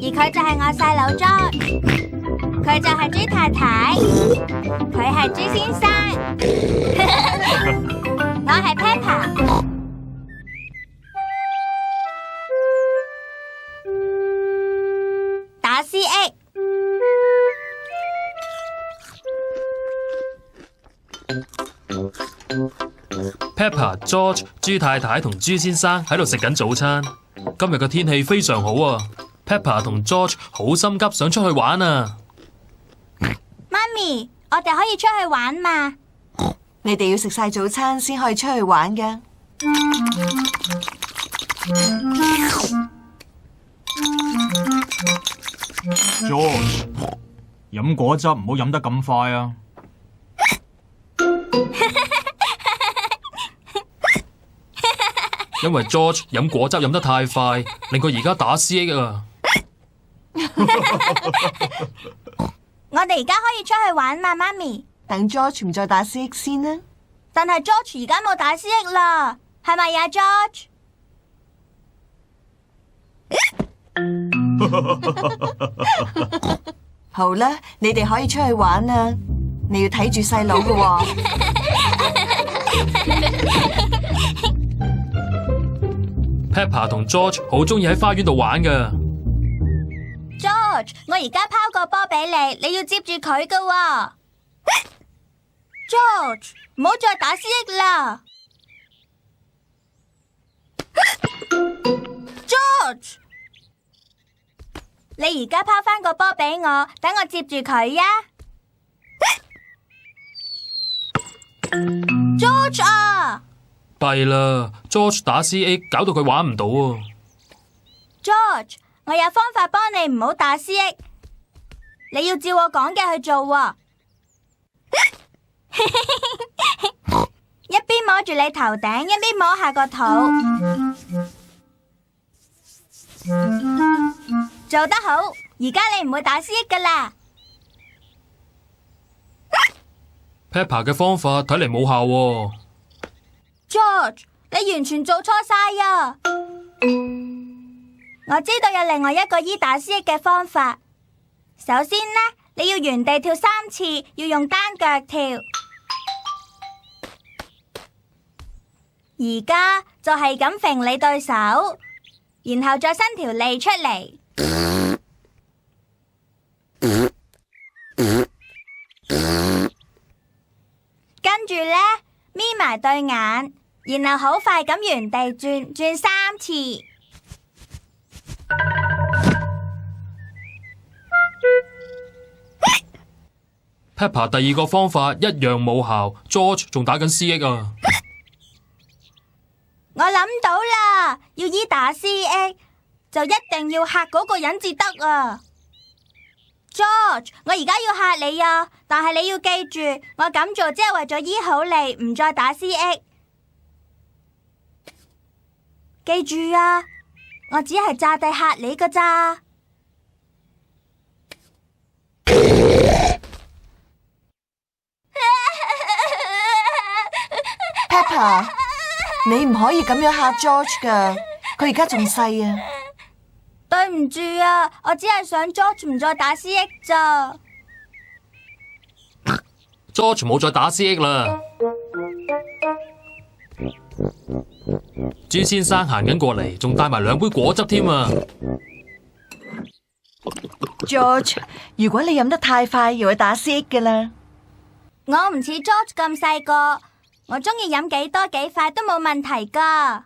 而佢就係我細佬 George， 佢就係豬太太，佢係豬先生，我係 Peppa。打 CX。Peppa、George、豬太太同豬先生喺度食緊早餐。今日嘅天氣非常好啊 ！Peppa 同 George 好心急想出去玩啊！媽咪，我哋可以出去玩嘛？你哋要食晒早餐先可以出去玩㗎。George， 飲果汁唔好飲得咁快啊！因為 George 飲果汁飲得太快，令佢而家打 CX 啊！我哋而家可以出去玩嘛，媽咪？等 George 唔再打 CX 先啦。但係 George 而家冇打 CX 啦，係咪呀 George？ 好啦，你哋可以出去玩啦。你要睇住細佬㗎喎。Peppa 同 George 好中意喺花園度玩㗎。George， 我而家拋個波俾你，你要接住佢㗎喎。George， 唔好再打 CX 啦。George， 你而家拋翻個波俾我，等我接住佢呀。George 啊！弊啦 ，George 打 CX 搞到佢玩唔到啊 ！George， 我有方法幫你唔好打 CX， 你要照我講嘅去做喎。一邊摸住你頭頂，一邊摸下個肚，做得好！而家你唔會打 CX 噶啦。Peppa 嘅方法睇嚟冇效喎。George， 你完全做錯晒啊！我知道有另外一個打 CX 嘅方法。首先呢，你要原地跳3次，要用單腳跳。而家就係咁揈你對手，然後再伸條脷出嚟。跟住呢，眯埋對眼。然後好快咁原地轉3次。Peppa 第二個方法一樣冇效 ，George 仲打緊 CX 啊！我諗到啦，要打 CX 就一定要嚇嗰個人至得啊 ！George， 我而家要嚇你啊，但係你要記住，我咁做只係為咗醫好你，唔再打 CX。記住啊，我只係詐諦嚇你㗎咋。Peppa， 你唔可以咁樣嚇 George 㗎，佢而家仲細啊。對唔住啊，我只係想 George 唔再打 CX 咋。George 冇再打 CX 啦。豬先生行緊過嚟，仲帶埋2杯果汁添啊 ！George， 如果你飲得太快，又會打 CX 㗎啦。我唔似 George 咁細個，我中意飲幾多幾快都冇問題㗎。